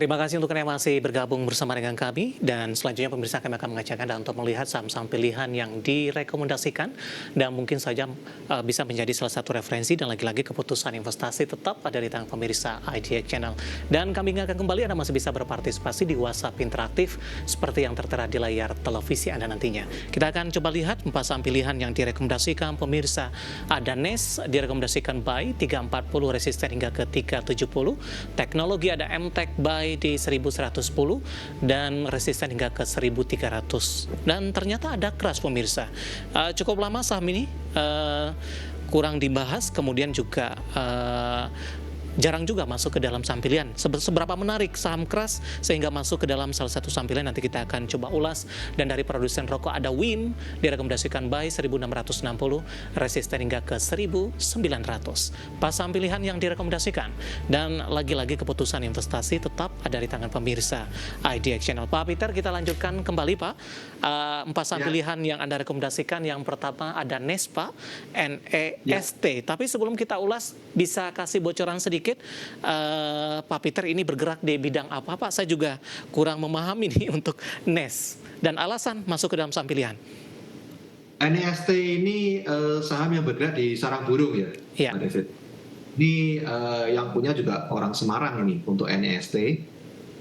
Terima kasih untuk Anda yang masih bergabung bersama dengan kami, dan selanjutnya pemirsa kami akan mengajak Anda untuk melihat saham-saham pilihan yang direkomendasikan dan mungkin saja bisa menjadi salah satu referensi, dan lagi-lagi keputusan investasi tetap ada di tangan pemirsa IDX Channel. Dan kami ingatkan kembali Anda masih bisa berpartisipasi di WhatsApp interaktif seperti yang tertera di layar televisi Anda nantinya. Kita akan coba lihat 4 saham pilihan yang direkomendasikan pemirsa. Ada NES direkomendasikan buy 340, resisten hingga ke 370. Teknologi ada MTech buy di 1110 dan resisten hingga ke 1300. Dan ternyata ada crash pemirsa. Cukup lama saham ini kurang dibahas, kemudian juga jarang juga masuk ke dalam saham pilihan. Seberapa menarik saham crash sehingga masuk ke dalam salah satu saham pilihan, nanti kita akan coba ulas. Dan dari produsen rokok ada WIM direkomendasikan buy 1660, resisten hingga ke 1900. Pas saham pilihan yang direkomendasikan, dan lagi-lagi keputusan investasi tetap ada di tangan pemirsa IDX Channel. Pak Peter, kita lanjutkan kembali Pak. 4 saham pilihan yang Anda rekomendasikan, yang pertama ada NES Pak, NEST. Tapi sebelum kita ulas, bisa kasih bocoran sedikit Pak Peter ini bergerak di bidang apa Pak? Saya juga kurang memahami nih untuk NES dan alasan masuk ke dalam saham pilihan. NEST ini saham yang bergerak di sarang burung ya, Pak David. Ini yang punya juga orang Semarang ini untuk NEST.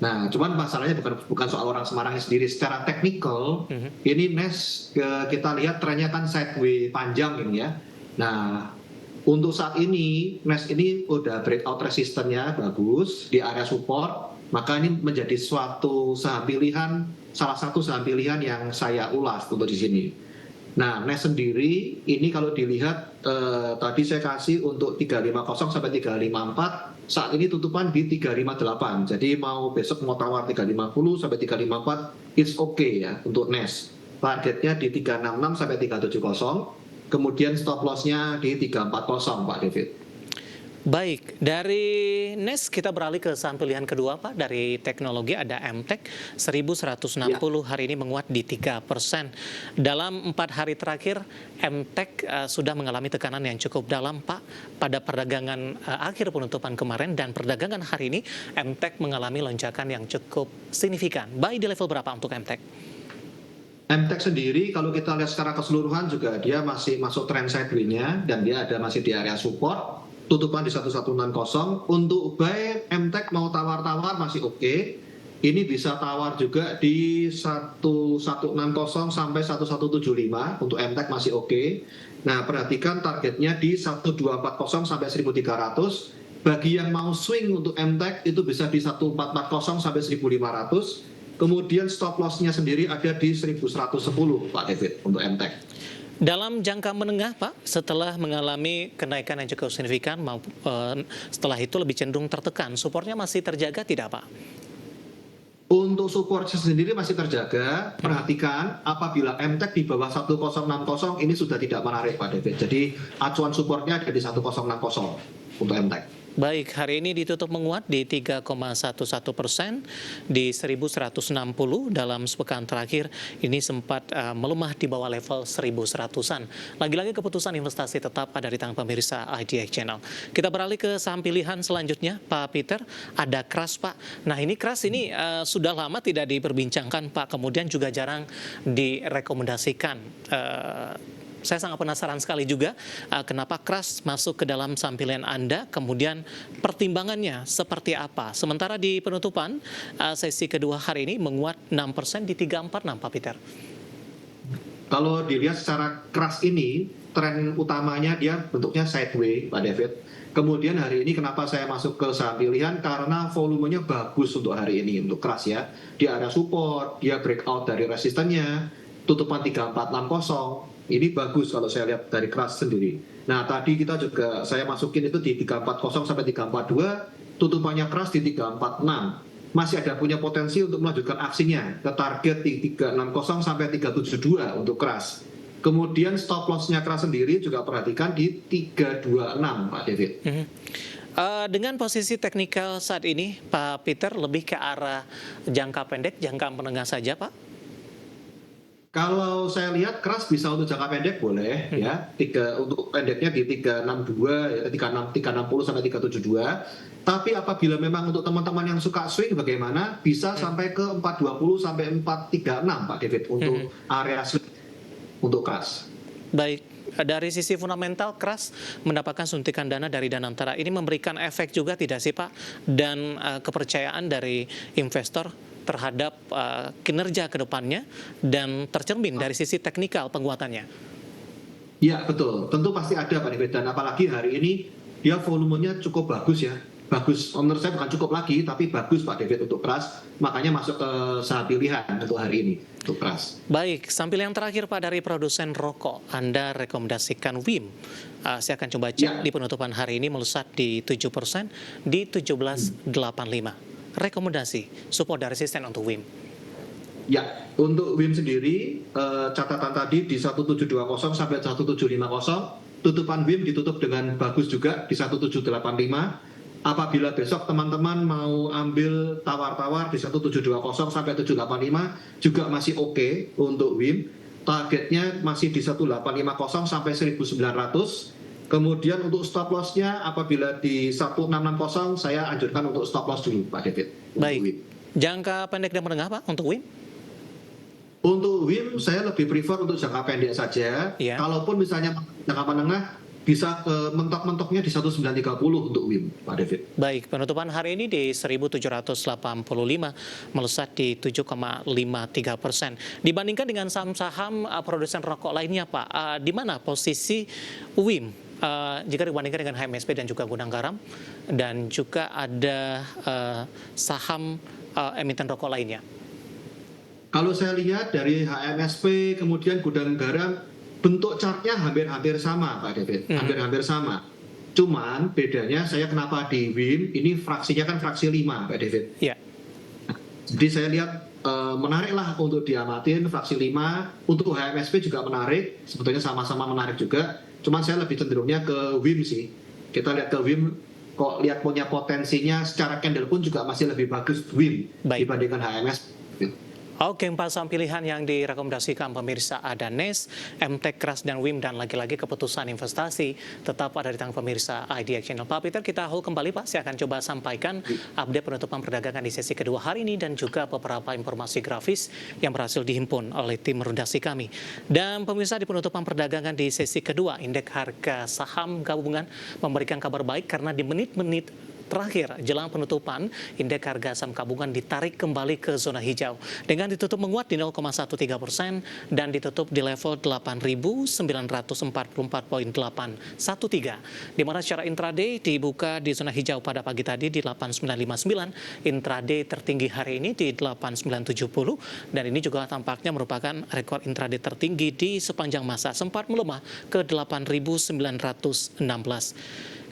Nah, cuman masalahnya bukan soal orang Semarangnya sendiri. Secara teknikal, ini NES kita lihat trennya kan sideways panjang ini ya. Nah, untuk saat ini, NES ini udah breakout resistennya bagus di area support, maka ini menjadi suatu saham pilihan, salah satu saham pilihan yang saya ulas untuk di sini. Nah, NES sendiri ini kalau dilihat tadi saya kasih untuk 350 sampai 354, saat ini tutupan di 358. Jadi besok mau tawar 350 sampai 354, it's okay ya untuk NES. Targetnya di 366 sampai 370. Kemudian stop loss-nya di 340 Pak David. Baik, dari NES kita beralih ke saham pilihan kedua Pak. Dari teknologi ada MTech 1160, hari ini menguat di 3%. Dalam 4 hari terakhir MTech sudah mengalami tekanan yang cukup dalam Pak. Pada perdagangan akhir penutupan kemarin dan perdagangan hari ini, MTech mengalami lonjakan yang cukup signifikan. Buy di level berapa untuk MTech? MTech sendiri kalau kita lihat secara keseluruhan juga dia masih masuk trend sideways-nya, dan dia masih di area support, tutupan di 1160. Untuk buy MTech mau tawar-tawar masih oke. Ini bisa tawar juga di 1160 sampai 1175, untuk MTech masih oke. Nah, perhatikan targetnya di 1240 sampai 1300. Bagi yang mau swing untuk MTech itu bisa di 1440 sampai 1500. Kemudian stop loss-nya sendiri ada di 1110 Pak David untuk MTech. Dalam jangka menengah Pak, setelah mengalami kenaikan yang cukup signifikan, setelah itu lebih cenderung tertekan, supportnya masih terjaga tidak Pak? Untuk supportnya sendiri masih terjaga. Perhatikan apabila MTech di bawah 1060 ini sudah tidak menarik Pak David. Jadi acuan supportnya ada di 1060 untuk MTech. Baik, hari ini ditutup menguat di 3,11%, di 1160. Dalam sepekan terakhir ini sempat melemah di bawah level 1100-an. Lagi-lagi keputusan investasi tetap ada di tangan pemirsa IDX Channel. Kita beralih ke saham pilihan selanjutnya Pak Peter. Ada Crash Pak. Nah, ini Crash ini sudah lama tidak diperbincangkan Pak, kemudian juga jarang direkomendasikan. Saya sangat penasaran sekali juga kenapa Crash masuk ke dalam saham pilihan Anda, kemudian pertimbangannya seperti apa. Sementara di penutupan sesi kedua hari ini menguat 6% di 346 Pak Peter. Kalau dilihat secara Crash ini, tren utamanya dia bentuknya sideways Pak David. Kemudian hari ini kenapa saya masuk ke saham pilihan, karena volumenya bagus untuk hari ini untuk Crash ya. Di area support, dia breakout dari resistennya, tutupan 3460. Ini bagus kalau saya lihat dari Crash sendiri. Nah, tadi saya masukin itu di 340 sampai 342, tutupannya Crash di 346. Masih ada punya potensi untuk melanjutkan aksinya ke target di 360 sampai 372 untuk Crash. Kemudian stop loss-nya Crash sendiri juga perhatikan di 326 Pak David. Dengan posisi teknikal saat ini Pak Peter, lebih ke arah jangka pendek, jangka menengah saja Pak? Kalau saya lihat keras bisa untuk jangka pendek boleh ya. Untuk pendeknya di 362 ya 360 sampai 372. Tapi apabila memang untuk teman-teman yang suka swing bagaimana bisa sampai ke 420 sampai 436 Pak David untuk area swing untuk keras. Baik, dari sisi fundamental keras mendapatkan suntikan dana dari Danantara. Ini memberikan efek juga tidak sih Pak? Dan kepercayaan dari investor terhadap kinerja ke depannya dan tercermin dari sisi teknikal penguatannya. Iya betul, tentu pasti ada Pak David, dan apalagi hari ini dia volumenya cukup bagus ya. Bagus, menurut saya bukan cukup lagi, tapi bagus Pak David untuk keras, makanya masuk ke saham pilihan untuk hari ini, untuk keras. Baik, sambil yang terakhir Pak dari produsen rokok, Anda rekomendasikan WIM. Saya akan coba cek di penutupan hari ini melesat di 7%, di 17,85. Rekomendasi, support dan resisten untuk WIM. Ya, untuk WIM sendiri, catatan tadi di 1720 sampai 1750, tutupan WIM ditutup dengan bagus juga di 1785. Apabila besok teman-teman mau ambil tawar-tawar di 1720 sampai 785 juga masih oke untuk WIM. Targetnya masih di 1850 sampai 1900. Kemudian untuk stop loss-nya apabila di 1660 saya anjurkan untuk stop loss dulu Pak David. Baik. Jangka pendek dan menengah Pak untuk WIM? Untuk WIM saya lebih prefer untuk jangka pendek saja. Ya. Kalaupun misalnya jangka menengah bisa ke mentok-mentoknya di 1930 untuk WIM, Pak David. Baik, penutupan hari ini di 1785 melesat di 7,53%. Dibandingkan dengan saham-saham produsen rokok lainnya Pak, di mana posisi WIM jika dibandingkan dengan HMSP dan juga Gudang Garam, dan juga ada saham emiten rokok lainnya? Kalau saya lihat dari HMSP kemudian Gudang Garam, bentuk chartnya hampir-hampir sama Pak David, hampir-hampir sama. Cuman bedanya saya kenapa di WIM ini fraksinya kan fraksi 5 Pak David. Iya. Jadi saya lihat menarik lah untuk diamatin fraksi 5. Untuk HMSP juga menarik, sebetulnya sama-sama menarik juga. Cuman saya lebih cenderungnya ke WIM sih. Kita lihat ke WIM, kok lihat punya potensinya secara candle pun juga masih lebih bagus WIM dibandingkan HMS. Oke, 4 saham pilihan yang direkomendasikan pemirsa ada NES, MTEK, KRAS, dan WIM, dan lagi-lagi keputusan investasi tetap ada di tangan pemirsa IDX Channel. Pak Peter, kita hold kembali Pak, saya akan coba sampaikan update penutupan perdagangan di sesi kedua hari ini dan juga beberapa informasi grafis yang berhasil dihimpun oleh tim redaksi kami. Dan pemirsa, di penutupan perdagangan di sesi kedua, indeks harga saham gabungan memberikan kabar baik karena di menit-menit terakhir jelang penutupan, indeks harga saham gabungan ditarik kembali ke zona hijau dengan ditutup menguat di 0,13% dan ditutup di level 8.944.813, di mana secara intraday dibuka di zona hijau pada pagi tadi di 8959, intraday tertinggi hari ini di 8970, dan ini juga tampaknya merupakan rekor intraday tertinggi di sepanjang masa, sempat melemah ke 8916.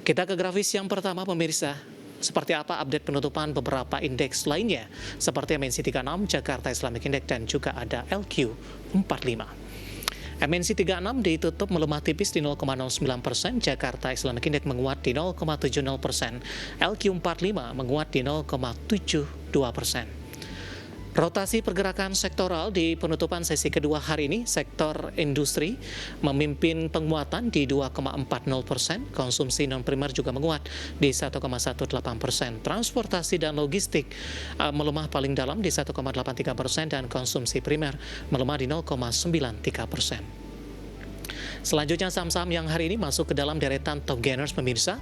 Kita ke grafis yang pertama pemirsa. Seperti apa update penutupan beberapa indeks lainnya seperti MNC 36, Jakarta Islamic Index, dan juga ada LQ45. MNC 36 ditutup melemah tipis di 0,09%, Jakarta Islamic Index menguat di 0,70%, LQ45 menguat di 0,72%. Rotasi pergerakan sektoral di penutupan sesi kedua hari ini, sektor industri memimpin penguatan di 2,40%, konsumsi non-primer juga menguat di 1,18%, transportasi dan logistik melemah paling dalam di 1,83%, dan konsumsi primer melemah di 0,93%. Selanjutnya saham-saham yang hari ini masuk ke dalam deretan top gainers pemirsa,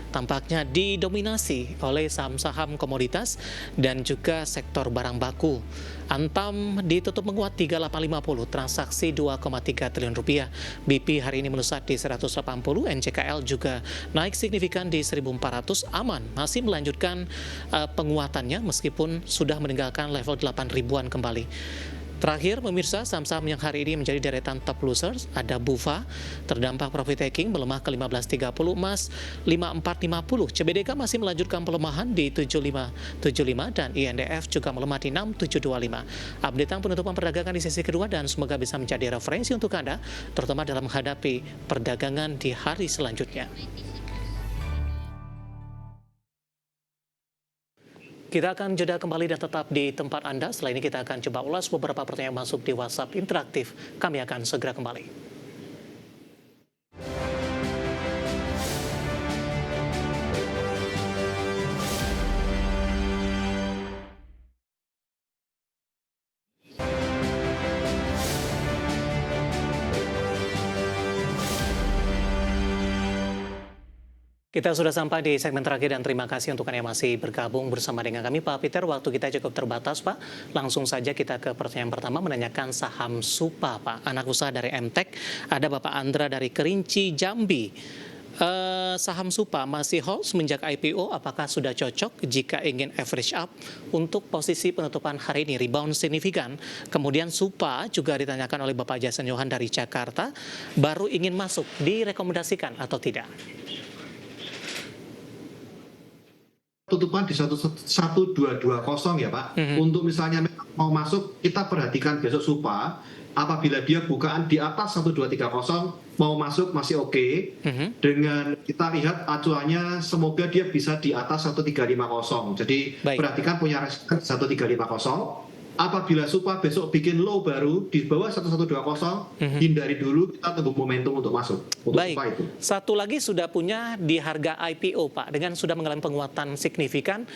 tampaknya didominasi oleh saham-saham komoditas dan juga sektor barang baku. Antam ditutup menguat 3850, transaksi 2,3 triliun rupiah. BP hari ini melesat di 180, NCKL juga naik signifikan di 1400, Aman masih melanjutkan penguatannya meskipun sudah meninggalkan level 8.000-an kembali. Terakhir, pemirsa, saham-saham yang hari ini menjadi deretan top losers ada Bufa, terdampak profit taking melemah ke 15.30, Mas 5450, CBDK masih melanjutkan pelemahan di 7575, dan INDF juga melemah di 6725. Update penutupan perdagangan di sesi kedua dan semoga bisa menjadi referensi untuk Anda, terutama dalam menghadapi perdagangan di hari selanjutnya. Kita akan jeda kembali dan tetap di tempat Anda. Setelah ini kita akan coba ulas beberapa pertanyaan yang masuk di WhatsApp interaktif. Kami akan segera kembali. Kita sudah sampai di segmen terakhir dan terima kasih untuk Anda yang masih bergabung bersama dengan kami. Pak Peter, waktu kita cukup terbatas, Pak. Langsung saja kita ke pertanyaan pertama menanyakan saham Supa, Pak. Anak usaha dari MTEK, ada Bapak Andra dari Kerinci, Jambi. Saham Supa masih hold semenjak IPO, apakah sudah cocok jika ingin average up untuk posisi penutupan hari ini, rebound signifikan. Kemudian Supa juga ditanyakan oleh Bapak Jason Johan dari Jakarta, baru ingin masuk, direkomendasikan atau tidak? Tutupan di 1220 ya Pak. Untuk misalnya mau masuk, kita perhatikan besok Supa, apabila dia bukaan di atas 1230 mau masuk masih oke. Dengan kita lihat acuannya semoga dia bisa di atas 1350. Jadi Baik. perhatikan punya resisten 1350. Apabila Supa besok bikin low baru di bawah 1120, hindari dulu, kita tunggu momentum untuk masuk. Untuk Baik, Supa itu. satu lagi sudah punya di harga IPO, Pak, dengan sudah mengalami penguatan signifikan,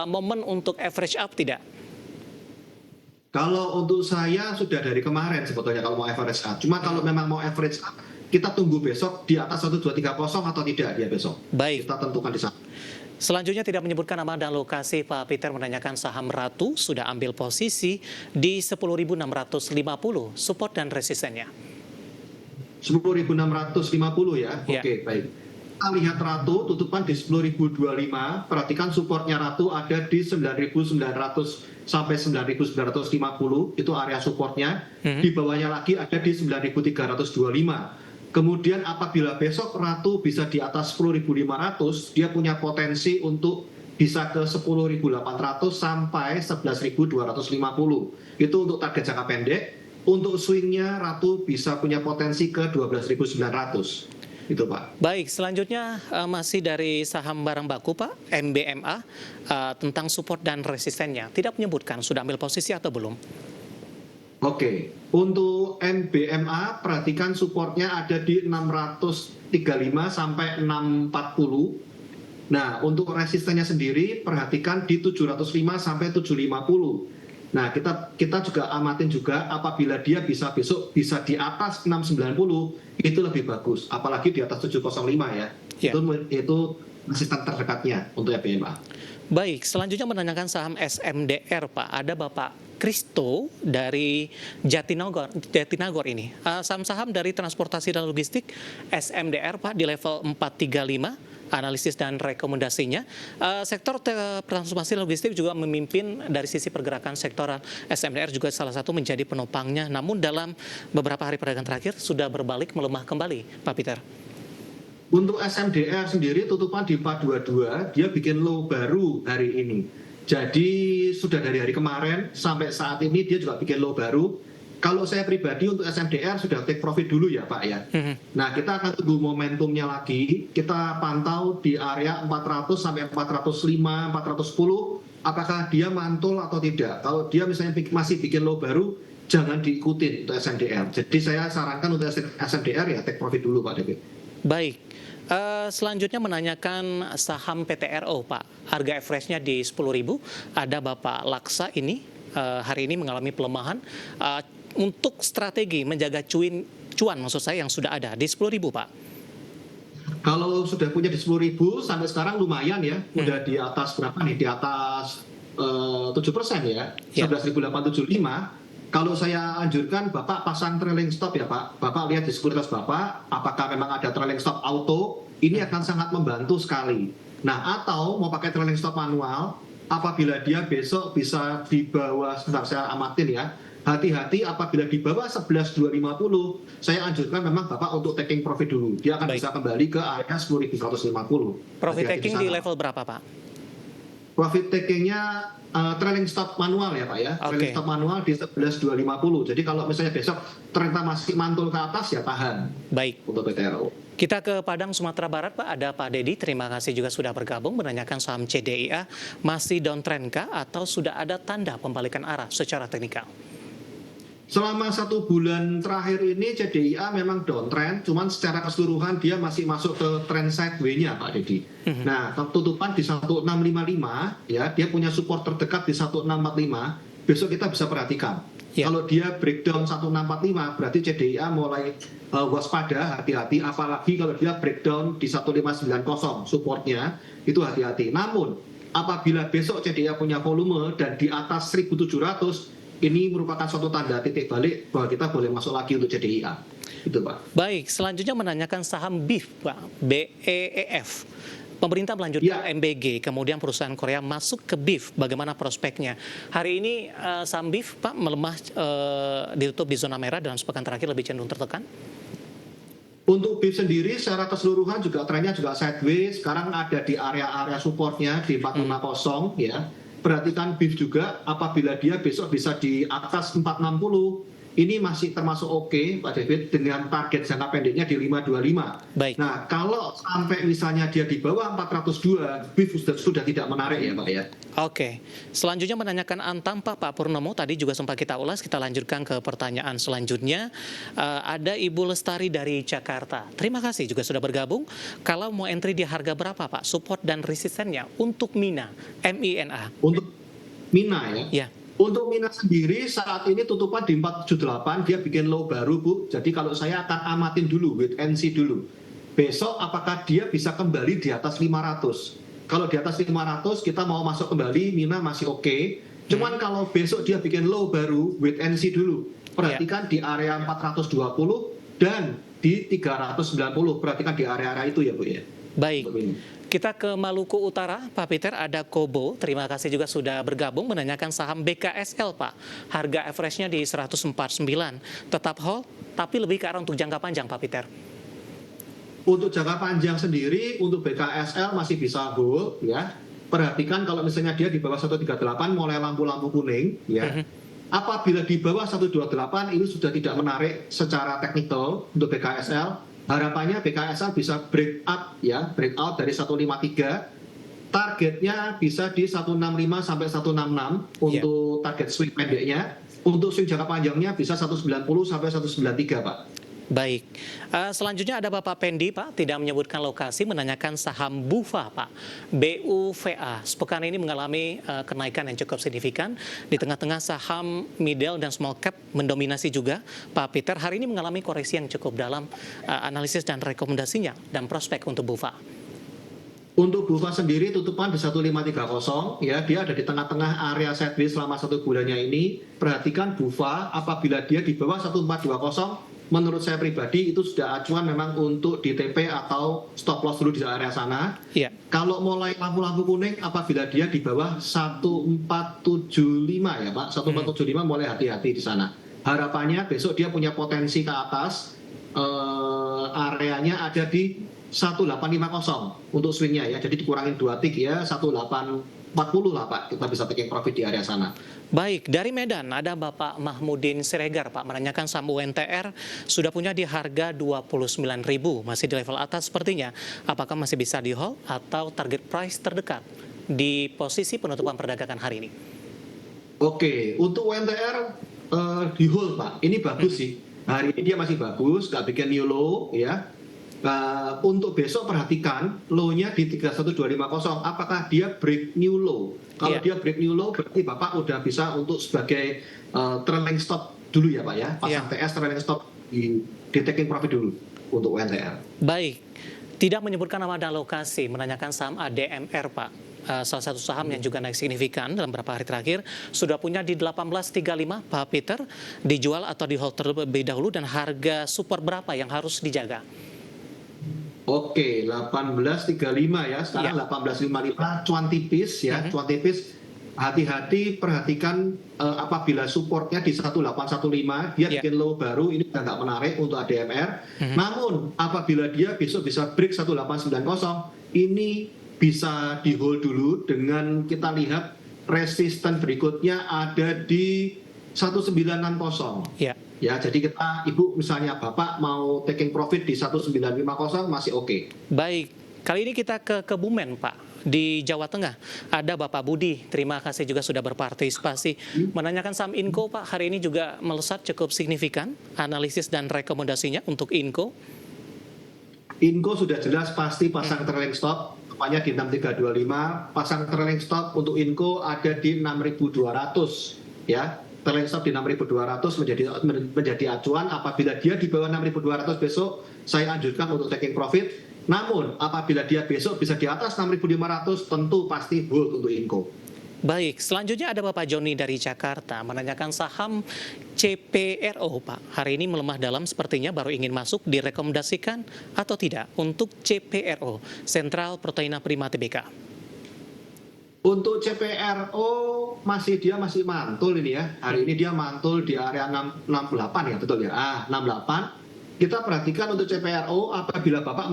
momen untuk average up tidak? Kalau untuk saya sudah dari kemarin sebetulnya kalau mau average up. Cuma kalau memang mau average up, kita tunggu besok di atas 1230 atau tidak dia besok. Baik. Kita tentukan di sana. Selanjutnya tidak menyebutkan nama dan lokasi, Pak Peter menanyakan saham Ratu sudah ambil posisi di 10.650, support dan resistennya. 10.650 ya. Ya. Oke, baik. Kita lihat Ratu tutupan di 10.025. Perhatikan supportnya Ratu ada di 9.900 sampai 9.950. Itu area supportnya. Di bawahnya lagi ada di 9.325. Kemudian apabila besok Ratu bisa di atas 10.500, dia punya potensi untuk bisa ke 10.800 sampai 11.250. Itu untuk target jangka pendek. Untuk swingnya Ratu bisa punya potensi ke 12.900. Itu Pak. Baik, selanjutnya masih dari saham barang baku, Pak, MBMA, tentang support dan resistennya. Tidak menyebutkan sudah ambil posisi atau belum? Oke, untuk MBMA perhatikan supportnya ada di 635 sampai 640. Nah, untuk resistennya sendiri perhatikan di 705 sampai 750. Nah, kita juga amatin juga apabila dia bisa besok bisa di atas 690 itu lebih bagus, apalagi di atas 705 ya. Ya. Itu resisten terdekatnya untuk MBMA. Baik, selanjutnya menanyakan saham SMDR, Pak. Ada Bapak Kristo dari Jatinagor ini. Saham-saham dari transportasi dan logistik SMDR, Pak, di level 435, analisis dan rekomendasinya. Sektor transportasi logistik juga memimpin dari sisi pergerakan sektoral. SMDR juga salah satu menjadi penopangnya. Namun dalam beberapa hari perdagangan terakhir sudah berbalik melemah kembali, Pak Peter. Untuk SMDR sendiri tutupan di 422, dia bikin low baru hari ini. Jadi sudah dari hari kemarin sampai saat ini dia juga bikin low baru. Kalau saya pribadi untuk SMDR sudah take profit dulu ya Pak ya. Nah kita akan tunggu momentumnya lagi. Kita pantau di area 400 sampai 405, 410. Apakah dia mantul atau tidak. Kalau dia misalnya masih bikin low baru, jangan diikutin untuk SMDR. Jadi saya sarankan untuk SMDR ya take profit dulu Pak David. Baik. Selanjutnya menanyakan saham PTRO, Pak. Harga average-nya di 10.000. Ada Bapak Laksa ini hari ini mengalami pelemahan. Untuk strategi menjaga cuan maksud saya yang sudah ada di 10.000, Pak. Kalau sudah punya di 10.000 sampai sekarang lumayan ya. Udah di atas berapa nih? Di atas 7% ya. 11.875. Kalau saya anjurkan Bapak pasang trailing stop ya Pak. Bapak lihat di sekuritas Bapak, apakah memang ada trailing stop auto, ini akan sangat membantu sekali. Nah, atau mau pakai trailing stop manual, apabila dia besok bisa di bawah, sebentar saya amatin ya, hati-hati apabila di bawah 11.250, saya anjurkan memang Bapak untuk taking profit dulu. Dia akan bisa kembali ke area 10.150. Profit taking di level berapa Pak? profit takingnya trailing stop manual ya Pak ya. Trailing stop manual di 11.250. Jadi kalau misalnya besok ternyata masih mantul ke atas ya tahan. Baik. Untuk PTRO. Kita ke Padang, Sumatera Barat, Pak. Ada Pak Dedi, terima kasih juga sudah bergabung menanyakan saham CDIA masih downtrend kah atau sudah ada tanda pembalikan arah secara teknikal? Selama 1 bulan terakhir ini CDIA memang downtrend, cuman secara keseluruhan dia masih masuk ke trend sideways-nya Pak Dedi. Nah, tutupan di 1655 ya, dia punya support terdekat di 1645. Besok kita bisa perhatikan. Kalau dia breakdown 1645 berarti CDIA mulai waspada, hati-hati, apalagi kalau dia breakdown di 1590 supportnya itu hati-hati. Namun apabila besok CDIA punya volume dan di atas 1700, ini merupakan suatu tanda titik balik bahwa kita boleh masuk lagi untuk CDIA. Itu Pak. Baik, selanjutnya menanyakan saham BEEF, Pak, BEEF. Pemerintah melanjutkan MBG, kemudian perusahaan Korea masuk ke BEEF. Bagaimana prospeknya? Hari ini saham BEEF, Pak, melemah, ditutup di zona merah dalam sepekan terakhir lebih cenderung tertekan. Untuk BEEF sendiri secara keseluruhan juga trennya juga sideways. Sekarang ada di area-area supportnya di 450 ya. Perhatikan BEEF juga apabila dia besok bisa di atas 460, ini masih termasuk oke, Pak David, dengan target jangka pendeknya di 525. Baik. Nah, kalau sampai misalnya dia di bawah 402, BEEF sudah tidak menarik ya Pak ya. Oke. Selanjutnya menanyakan Antam, Pak Purnomo, tadi juga sempat kita ulas, kita lanjutkan ke pertanyaan selanjutnya. Ada Ibu Lestari dari Jakarta. Terima kasih juga sudah bergabung. Kalau mau entry di harga berapa Pak? Support dan resistennya untuk MINA, MINA. Untuk MINA ya? Ya. Untuk MINA sendiri saat ini tutupan di 478, dia bikin low baru Bu. Jadi kalau saya akan amatin dulu, wait and see dulu. Besok apakah dia bisa kembali di atas 500? Kalau di atas 500 kita mau masuk kembali, MINA masih oke. Cuman kalau besok dia bikin low baru, wait and see dulu. Perhatikan di area 420 dan di 390. Perhatikan di area-area itu ya Bu ya. Baik. Kita ke Maluku Utara, Pak Peter, ada Kobo. Terima kasih juga sudah bergabung menanyakan saham BKSL, Pak. Harga average-nya di 149. Tetap hold, tapi lebih ke arah untuk jangka panjang, Pak Peter. Untuk jangka panjang sendiri, untuk BKSL masih bisa hold, ya. Perhatikan kalau misalnya dia di bawah 138, mulai lampu-lampu kuning, ya. Apabila di bawah 128, ini sudah tidak menarik secara teknikal untuk BKSL. Harapannya BKSL bisa break up ya, break out dari 153. Targetnya bisa di 165 sampai 166 untuk target swing pendeknya. Untuk swing jangka panjangnya bisa 190 sampai 193, Pak. Baik. Selanjutnya ada Bapak Pendi, Pak, tidak menyebutkan lokasi, menanyakan saham BUVA, Pak. BUVA. Sepekan ini mengalami kenaikan yang cukup signifikan. Di tengah-tengah saham middle dan small cap mendominasi juga. Pak Peter, hari ini mengalami koreksi yang cukup dalam analisis dan rekomendasinya dan prospek untuk BUVA. Untuk BUVA sendiri tutupan di 1530 ya, dia ada di tengah-tengah area sideways selama 1 bulannya ini. Perhatikan BUVA apabila dia di bawah 1420, menurut saya pribadi itu sudah acuan memang untuk DTP atau stop loss dulu di area sana. Kalau mulai lampu-lampu kuning apabila dia di bawah 1475 ya Pak, 1475 mulai hati-hati di sana. Harapannya besok dia punya potensi ke atas, areanya ada di 1850 untuk swingnya ya, jadi dikurangin 2 tick ya, 1840 lah Pak, kita bisa taking profit di area sana. Baik, dari Medan ada Bapak Mahmudin Siregar, Pak, menanyakan saham UNTR sudah punya di harga 29.000, masih di level atas sepertinya. Apakah masih bisa di hold atau target price terdekat di posisi penutupan perdagangan hari ini? Oke, untuk UNTR di hold Pak, ini bagus sih. Hari ini dia masih bagus, nggak bikin new low ya. Untuk besok perhatikan low-nya di 31250, apakah dia break new low? Kalau dia break new low berarti Bapak udah bisa untuk sebagai trailing stop dulu ya Pak ya, pasang TS trailing stop di taking profit dulu untuk UNTR. Baik, tidak menyebutkan nama dan lokasi, menanyakan saham ADMR Pak. Salah satu saham yang juga naik signifikan dalam beberapa hari terakhir, sudah punya di 1835 Pak Peter, dijual atau di hold terlebih dahulu, dan harga support berapa yang harus dijaga? Oke, 1835 ya, sekarang 1855, cuan tipis ya, cuan tipis. Hati-hati, perhatikan apabila supportnya di 1815, dia bikin low baru, ini udah nggak menarik untuk ADMR. Namun apabila dia besok bisa break 1890, ini bisa di hold dulu dengan kita lihat resisten berikutnya ada di 1960. Ya. Ya, jadi kita, Ibu misalnya Bapak mau taking profit di 1950 masih oke. Baik, kali ini kita ke Kebumen, Pak. Di Jawa Tengah ada Bapak Budi. Terima kasih juga sudah berpartisipasi. Menanyakan saham Inco, Pak, hari ini juga melesat cukup signifikan. Analisis dan rekomendasinya untuk Inco. Inco sudah jelas pasti pasang trailing stop, tepatnya di 6325. Pasang trailing stop untuk Inco ada di 6200, ya. Trailing stop di 6200 menjadi acuan. Apabila dia di bawah 6200 besok, saya anjurkan untuk taking profit. Namun apabila dia besok bisa di atas 6500, tentu pasti hold untuk Inco. Baik, selanjutnya ada Bapak Joni dari Jakarta menanyakan saham CPRO, Pak. Hari ini melemah dalam, sepertinya baru ingin masuk, direkomendasikan atau tidak untuk CPRO, Sentral Proteina Prima Tbk? Untuk CPRO dia masih mantul ini ya. Hari ini dia mantul di area 68 ya, betul ya. 68. Kita perhatikan untuk CPRO, apabila Bapak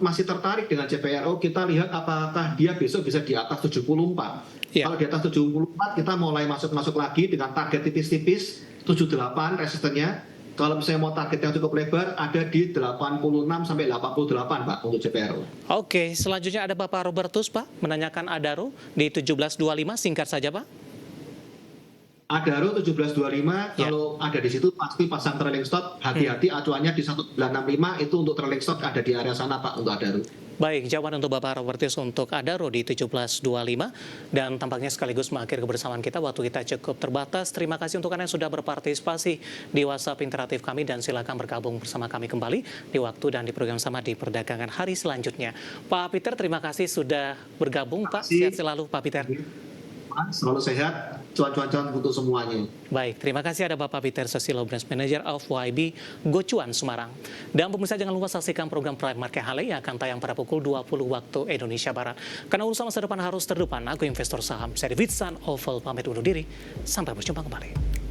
masih tertarik dengan CPRO, kita lihat apakah dia besok bisa di atas 74. Ya. Kalau di atas 74, kita mulai masuk lagi dengan target tipis-tipis, 78 resistennya. Kalau misalnya mau target yang cukup lebar, ada di 86 sampai 88, Pak, untuk CPRO. Oke, selanjutnya ada Bapak Robertus, Pak, menanyakan Adaro di 1725, singkat saja, Pak. Adaro 1725, Ya. kalau ada di situ pasti pasang trailing stop, hati-hati acuannya di 1965, itu untuk trailing stop ada di area sana, Pak, untuk Adaro. Baik, jawaban untuk Bapak Robertus untuk Adaro di 1725, dan tampaknya sekaligus mengakhiri kebersamaan kita. Waktu kita cukup terbatas. Terima kasih untuk Anda yang sudah berpartisipasi di WhatsApp interaktif kami, dan silakan bergabung bersama kami kembali di waktu dan di program sama di perdagangan hari selanjutnya. Pak Peter, terima kasih sudah bergabung, Pak. Sehat selalu, Pak Peter. Selalu sehat, cuan-cuan untuk semuanya. Baik, terima kasih ada Bapak Peter Susilo, Branch Manager of YB Gocuan Semarang. Dan pemirsa, jangan lupa saksikan program Prime Market Hale yang akan tayang pada pukul 20 waktu Indonesia Barat. Karena urusan masa depan harus terdepan, aku investor saham, saya David San Oval pamit undur diri. Sampai berjumpa kembali.